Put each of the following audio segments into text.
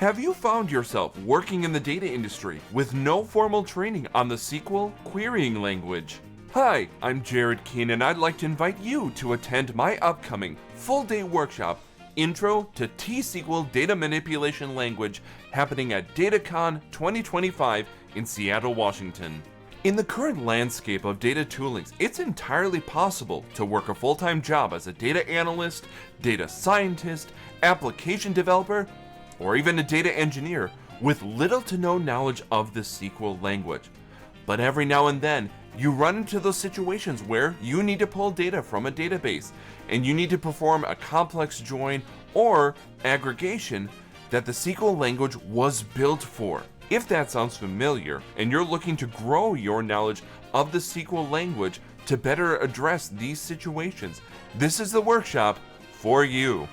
Have you found yourself working in the data industry with no formal training on the SQL querying language? Hi, I'm Kuehn, and I'd like to invite you to attend my upcoming full-day workshop, Intro to T-SQL Data Manipulation Language, happening at DATACON 2025 in Seattle, Washington. In the current landscape of data toolings, it's entirely possible to work a full-time job as a data analyst, data scientist, application developer, or even a data engineer with little to no knowledge of the SQL language. But every now and then, you run into those situations where you need to pull data from a database and you need to perform a complex join or aggregation that the SQL language was built for. If that sounds familiar and you're looking to grow your knowledge of the SQL language to better address these situations, this is the workshop for you.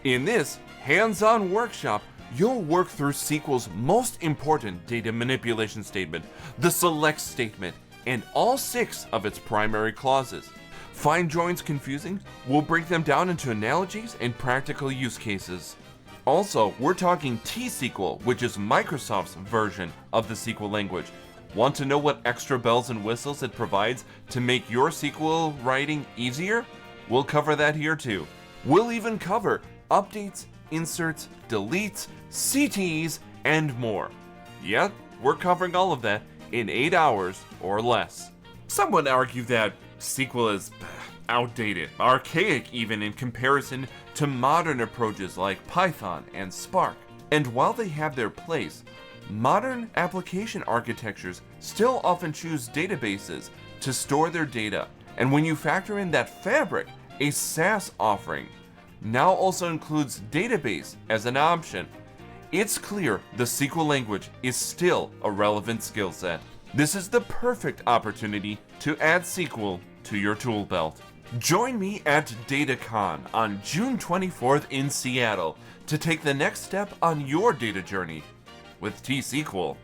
In this hands-on workshop, you'll work through SQL's most important data manipulation statement, the select statement, and all 6 of its primary clauses. Find joins confusing? We'll break them down into analogies and practical use cases. Also, we're talking T-SQL, which is Microsoft's version of the SQL language. Want to know what extra bells and whistles it provides to make your SQL writing easier? We'll cover that here too. We'll even cover updates, inserts, deletes, CTEs, and more. Yep, we're covering all of that in 8 hours or less. Some would argue that SQL is outdated, archaic even in comparison to modern approaches like Python and Spark. And while they have their place, modern application architectures still often choose databases to store their data. And when you factor in that Fabric, a SaaS offering, now also includes database as an option, it's clear the SQL language is still a relevant skill set. This is the perfect opportunity to add SQL to your tool belt. Join me at DATACON on June 24th in Seattle to take the next step on your data journey with T-SQL.